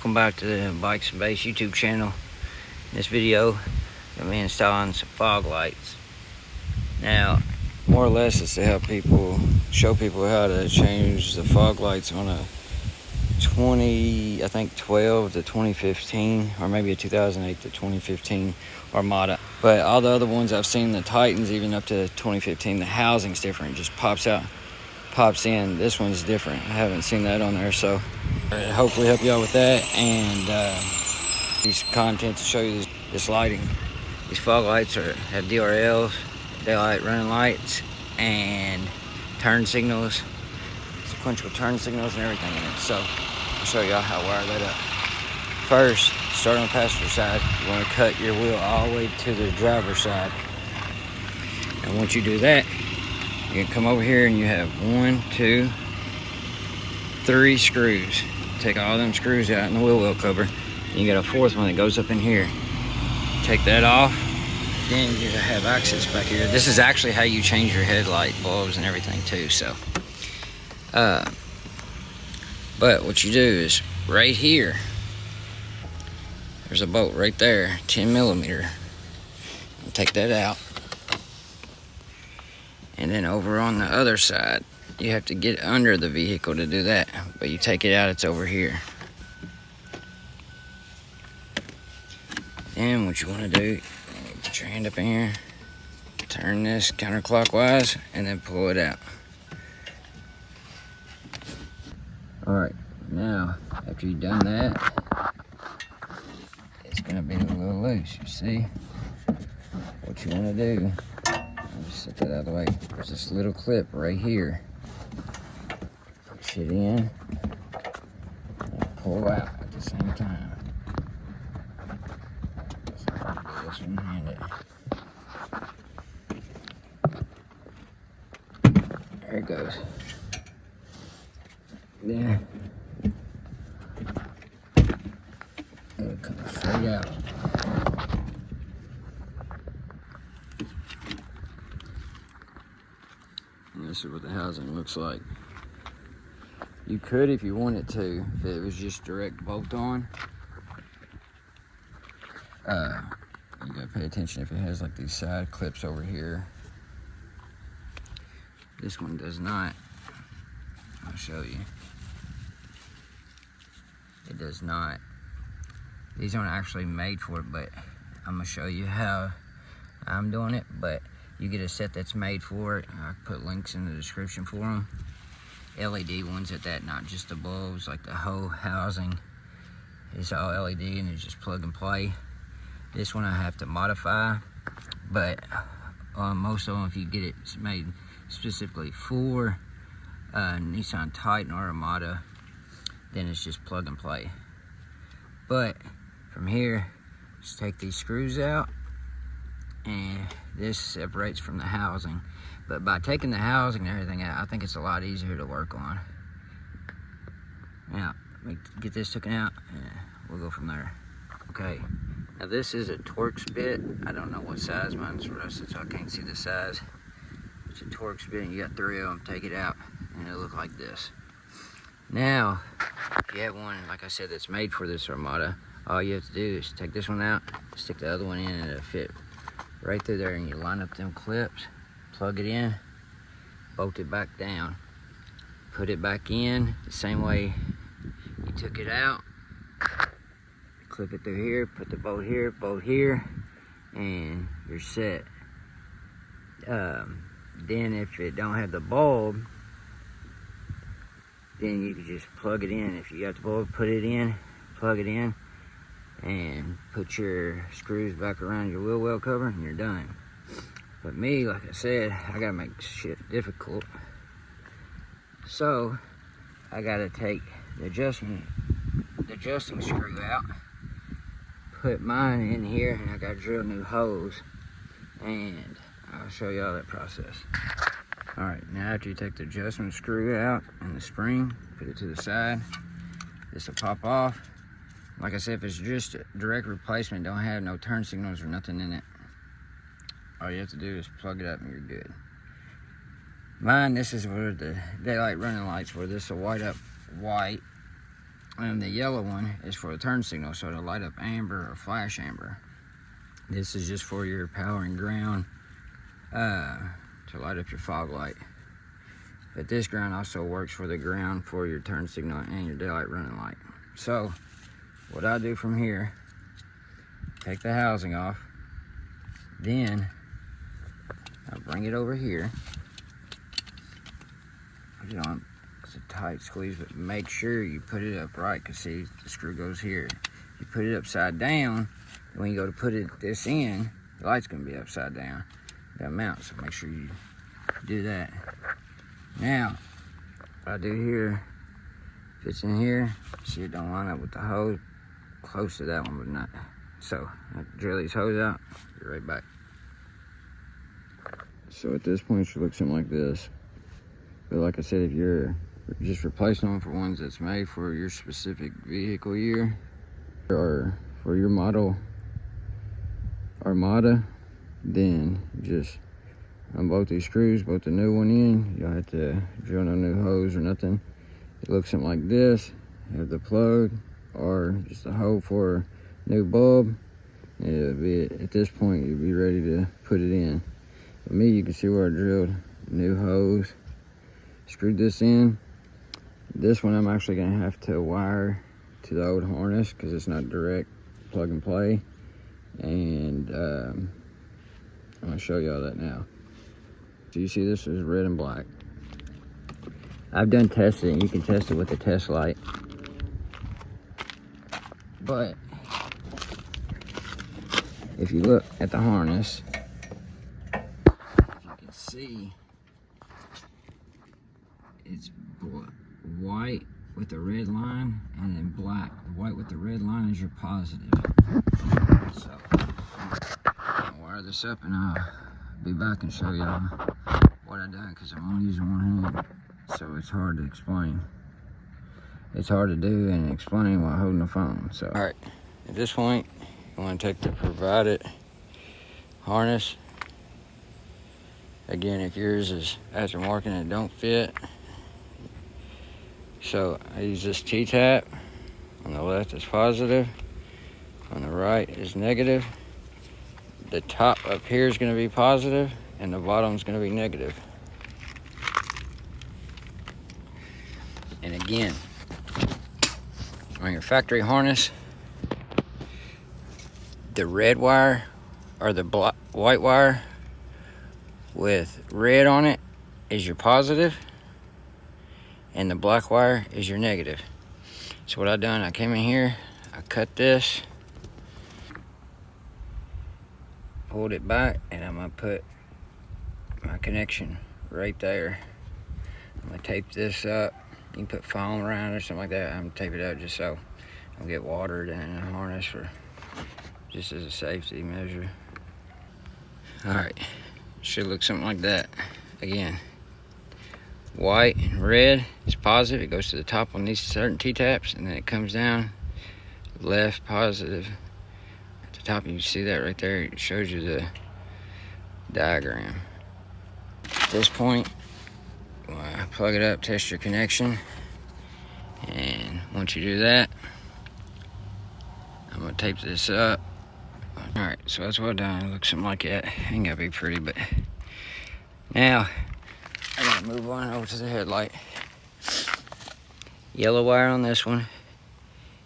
Welcome back to the Bikes and Base YouTube channel. In this video, I'm installing some fog lights. Now, more or less it's to help people, show people how to change the fog lights on a 12 to 2015, or maybe a 2008 to 2015 Armada. But all the other ones I've seen, the Titans, even up to 2015, the housing's different. It just pops out, pops in. This one's different. I haven't seen that on there, so hopefully help you out with that, and these content to show you this lighting. These fog lights have DRLs, daylight running lights, and turn signals, sequential turn signals, and everything in it. So I'll show y'all how to wire that up. First, start on the passenger side. You want to cut your wheel all the way to the driver's side, and once you do that, you can come over here and you have 1, 2, 3 screws. Take all them screws out in the wheel well cover, and you got a fourth one that goes up in here. Take that off, then you have access back here. This is actually how you change your headlight bulbs and everything too. So but what you do is right here, there's a bolt right there, 10mm. Take that out, and then over on the other side, you have to get under the vehicle to do that, but you take it out, it's over here. Then what you want to do, put your hand up in here, turn this counterclockwise, and then pull it out. Alright, now after you've done that, it's going to be a little loose, you see? What you want to do, I'll just set that out of the way. There's this little clip right here. Push it in and pull out at the same time. So if I can do this one-handed. There it goes. Then it'll come straight out. And this is what the housing looks like. You could, if you wanted to, if it was just direct bolt on. You gotta pay attention if it has like these side clips over here. This one does not. I'll show you. It does not. These aren't actually made for it, but I'm gonna show you how I'm doing it. But you get a set that's made for it. I'll put links in the description for them. LED ones at that, not just the bulbs, like the whole housing is all LED and it's just plug and play. This one I have to modify, but most of them, if you get it made specifically for Nissan Titan or Armada, then it's just plug and play. But from here, just take these screws out, and this separates from the housing. But by taking the housing and everything out, I think it's a lot easier to work on. Now, let me get this taken out, and we'll go from there. Okay, now this is a Torx bit. I don't know what size, mine's rusted, so I can't see the size. It's a Torx bit, and you got 3 of them. Take it out, and it'll look like this. Now, if you have one, like I said, that's made for this Armada, all you have to do is take this one out, stick the other one in, and it'll fit right through there, and you line up them clips, plug it in, bolt it back down, put it back in the same way you took it out, clip it through here, put the bolt here, and you're set. Then if it don't have the bulb, then you can just plug it in. If you got the bulb, put it in, plug it in, and put your screws back around your wheel well cover, and you're done. But me, like I said, I gotta make shit difficult. So I gotta take the adjusting screw out, put mine in here, and I gotta drill new holes, and I'll show y'all that process. Alright, now after you take the adjustment screw out and the spring, put it to the side, this will pop off. Like I said, if it's just a direct replacement, don't have no turn signals or nothing in it, all you have to do is plug it up and you're good. Mine, this is where the daylight running lights were. This will white up white, And the yellow one is for the turn signal, so it'll light up amber or flash amber. This is just for your power and ground, to light up your fog light. But this ground also works for the ground for your turn signal and your daylight running light. So what I do from here, take the housing off, then I bring it over here, put it on. It's a tight squeeze, but make sure you put it up right, because see, the screw goes here. If you put it upside down, when you go to put this in, the light's gonna be upside down. That mount, so make sure you do that. Now, what I do here, fits in here, see it don't line up with the hose, close to that one, but not. So, I drill these hoses out, be right back. So at this point, it should look something like this. But like I said, if you're just replacing them for ones that's made for your specific vehicle year, or for your model Armada, then just unbolt these screws, bolt the new one in. You don't have to drill no new hose or nothing. It looks something like this. You have the plug or just a hole for a new bulb. It'll be, at this point, you'll be ready to put it in. For me, you can see where I drilled new hose, screwed this in. This one I'm actually gonna have to wire to the old harness because it's not direct plug and play. And I'm gonna show y'all that now. So you see this is red and black. I've done testing. You can test it with a test light. But if you look at the harness, you can see it's white with the red line, and then black. The white with the red line is your positive. So I'll wire this up and I'll be back and show y'all what I done, because I'm only using one hand, so it's hard to explain. It's hard to do and explain while holding the phone. So all right, at this point, you want to take the provided harness. Again, if yours is aftermarket and it don't fit, so I use this T-tap. On the left is positive, on the right is negative. The top up here is going to be positive, and the bottom is going to be negative. And again, on your factory harness, the red wire or the white wire with red on it is your positive, and the black wire is your negative. So what I done, I came in here, I cut this, pulled it back, and I'm gonna put my connection right there. I'm gonna tape this up. You can put foam around it or something like that. I'm gonna tape it up just so I don't get watered in the harness, for just as a safety measure. All right, should look something like that. Again, white and red is positive. It goes to the top on these certain T-taps, and then it comes down left positive at the top. You see that right there? It shows you the diagram. At this point, plug it up, test your connection, and once you do that, I'm gonna tape this up. All right, so that's what I've done. It looks something like that. Ain't gotta be pretty, but now I gotta move on over to the headlight. Yellow wire on this one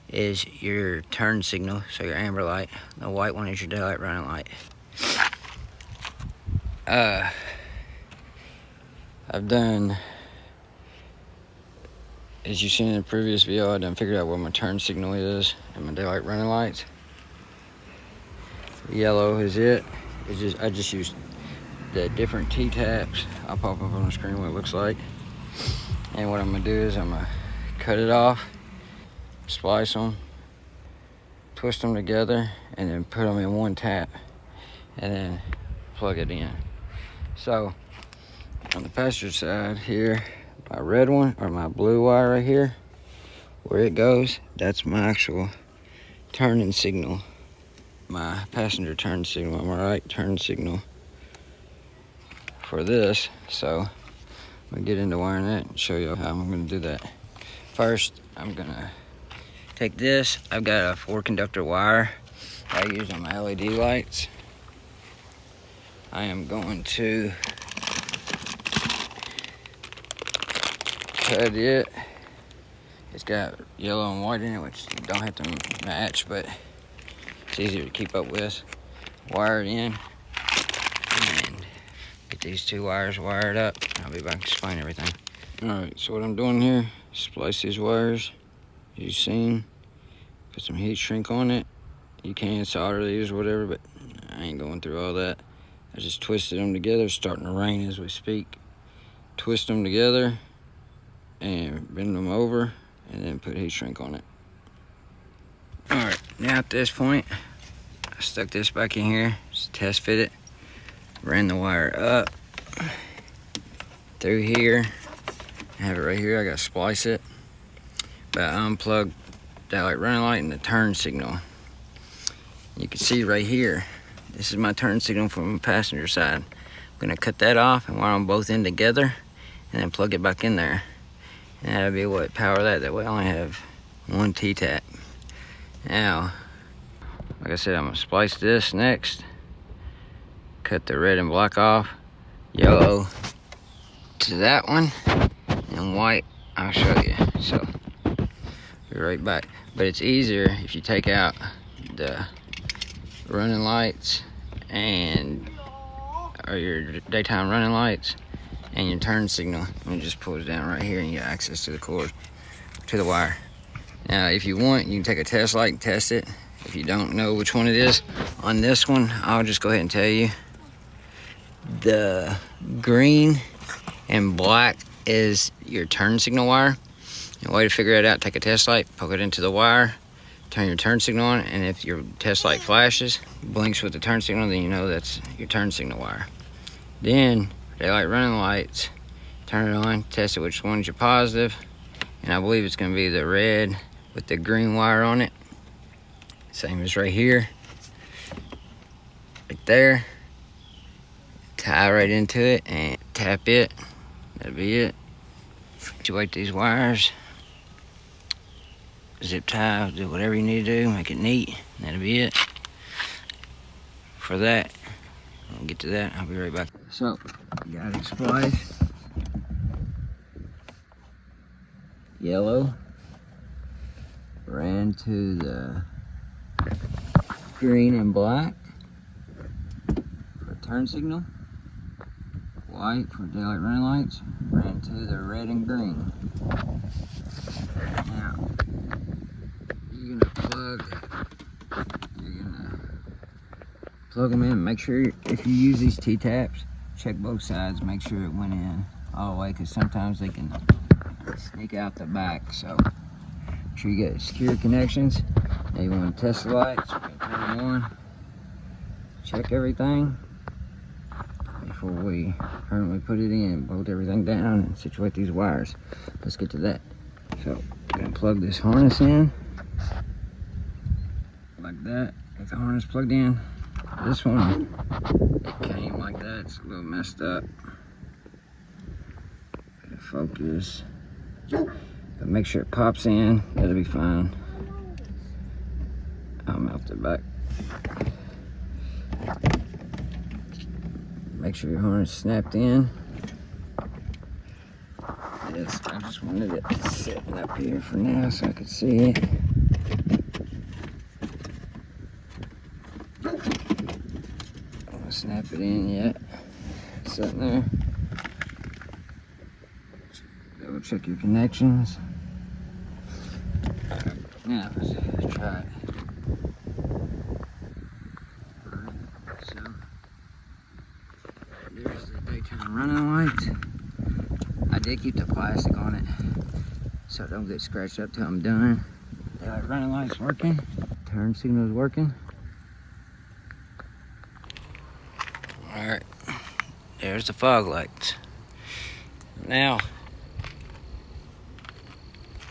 is your turn signal, so your amber light. The white one is your daylight running light. I've done, as you've seen in the previous video, I done figured out what my turn signal is and my daylight running lights. Yellow is it. I just used the different T-taps. I'll pop up on the screen what it looks like. And what I'm gonna do is I'm gonna cut it off, splice them, twist them together, and then put them in one tap, and then plug it in. So on the passenger side here, my red one, or my blue wire right here, where it goes, that's my actual turning signal. My passenger turn signal, my right turn signal for this. So I'm gonna get into wiring that and show you how I'm gonna do that. First, I'm gonna take this. I've got a 4 conductor wire I use on my LED lights. I am going to cut it. It's got yellow and white in it, which you don't have to match, but it's easier to keep up with. Wire it in and get these 2 wires wired up. I'll be back to explain everything. Alright, so what I'm doing here, splice these wires, as you've seen. Put some heat shrink on it. You can solder these or whatever, but I ain't going through all that. I just twisted them together. It's starting to rain as we speak. Twist them together and bend them over and then put heat shrink on it. Alright, now at this point, I stuck this back in here, just test fit it. Ran the wire up through here. I have it right here. I gotta splice it. But I unplugged that like running light and the turn signal. You can see right here, this is my turn signal from the passenger side. I'm gonna cut that off and wire them both in together and then plug it back in there. And that'll be what power that. That way I only have 1 T-tap. Now, like I said, I'm gonna splice this next. Cut the red and black off. Yellow to that one. And white, I'll show you. So, be right back. But it's easier if you take out the running lights or your daytime running lights and your turn signal. And it just pulls down right here and you get access to the cord, to the wire. Now, if you want, you can take a test light and test it. If you don't know which one it is, on this one, I'll just go ahead and tell you. The green and black is your turn signal wire. The way to figure it out, take a test light, poke it into the wire, turn your turn signal on, and if your test light flashes, blinks with the turn signal, then you know that's your turn signal wire. Then, daylight running lights, turn it on, test it which one's your positive, and I believe it's gonna be the red with the green wire on it. Same as right here, right there. Tie right into it and tap it. That'll be it. Situate these wires. Zip tie, do whatever you need to do, make it neat. That'll be it. For that, I'll get to that, I'll be right back. So, got it spliced. Yellow. Ran to the green and black for turn signal. White for daylight running lights. Ran to the red and green. Now, you're gonna plug them in. Make sure if you use these T-taps, check both sides. Make sure it went in all the way, because sometimes they can sneak out the back. So make sure you get secure connections. Now you want to test the lights. Turn them on. Check everything before we permanently put it in. Bolt everything down and situate these wires. Let's get to that. So I'm gonna plug this harness in like that. Get the harness plugged in. This one, it came like that. It's a little messed up. Focus. But make sure it pops in. That'll be fine. I'll melt it back. Make sure your harness snapped in. Yes, I just wanted it sitting up here for now so I could see it. I don't snap it in yet. It's sitting there. Double check your connections. Now, let's try it. Alright, so there's the daytime running lights. I did keep the plastic on it so it don't get scratched up till I'm done. The running light's working. Turn signal's working. Alright, there's the fog lights. Now,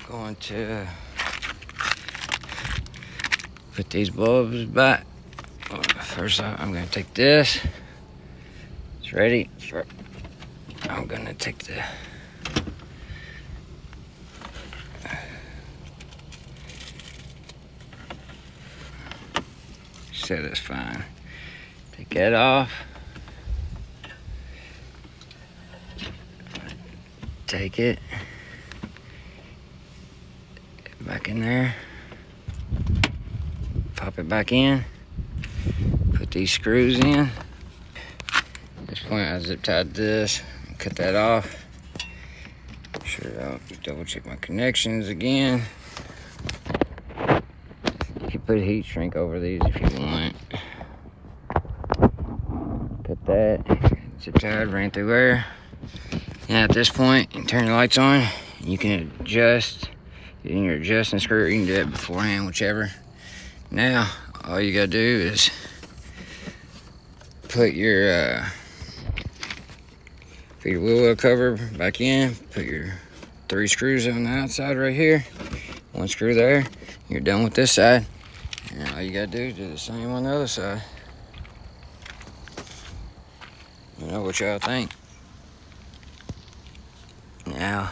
I'm going to put these bulbs back. First off, I'm going to take this. It's ready. I'm going to take the said, it's fine. Take that off. Take it. Get back in there. Pop it back in. Put these screws in. At this point, I zip tied this. Cut that off. Sure, I'll double check my connections again. You can put heat shrink over these if you want. Cut that. Zip tied, ran through air. Now at this point, you can turn the lights on. You can adjust in your adjusting screw. You can do it beforehand, whichever. Now, all you gotta do is put your wheel well cover back in. Put your 3 screws on the outside right here. 1 screw there. You're done with this side. And all you gotta do is do the same on the other side. You know what y'all think. Now,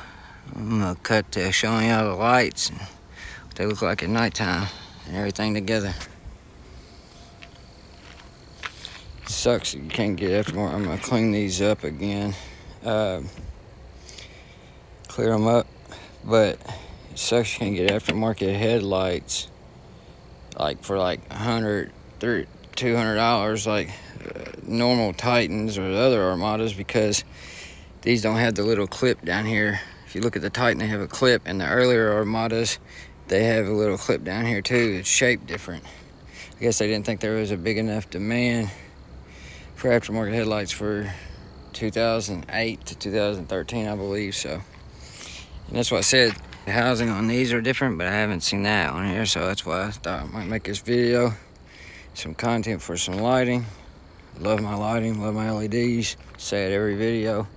I'm gonna cut to showing y'all the lights and what they look like at nighttime and everything together. It sucks that you can't get aftermarket. I'm gonna clean these up again, clear them up, but it sucks you can't get aftermarket headlights like for like $100, $200 like normal Titans or the other Armadas, because these don't have the little clip down here. If you look at the Titan, they have a clip, and the earlier Armadas, they have a little clip down here too. It's shaped different. I guess they didn't think there was a big enough demand for aftermarket headlights for 2008 to 2013, I believe so. And that's why I said the housing on these are different, but I haven't seen that on here, so that's why I thought I might make this video. Some content for some lighting. Love my lighting, love my LEDs. Say it every video.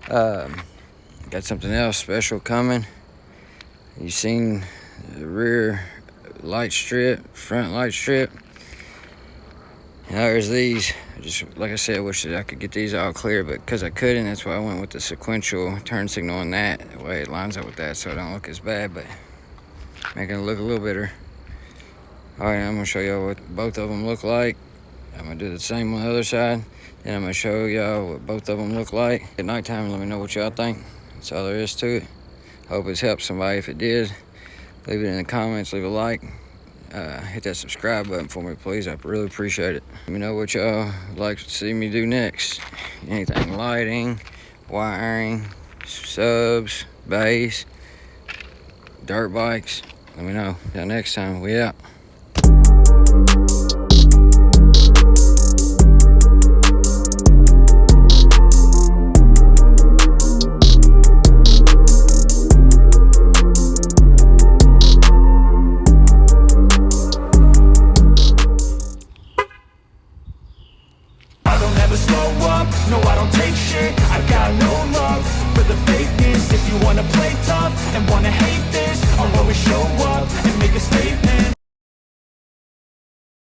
Got something else special coming. You seen the rear light strip, front light strip. And there's these. Just like I said, I wish that I could get these all clear, but because I couldn't, that's why I went with the sequential turn signal on that. That way it lines up with that, so it don't look as bad, but making it look a little better. All right, I'm gonna show y'all what both of them look like. I'm gonna do the same on the other side. Then I'm gonna show y'all what both of them look like at nighttime. Let me know what y'all think. That's all there is to it. Hope it's helped somebody. If it did, leave it in the comments, leave a like. Hit that subscribe button for me, please. I really appreciate it. Let me know what y'all like to see me do next. Anything lighting, wiring, subs, bass, dirt bikes. Let me know. Till next time, we out. No, I don't take shit, I got no love for the fakeness. If you wanna play tough and wanna hate this, I'll always show up and make a statement.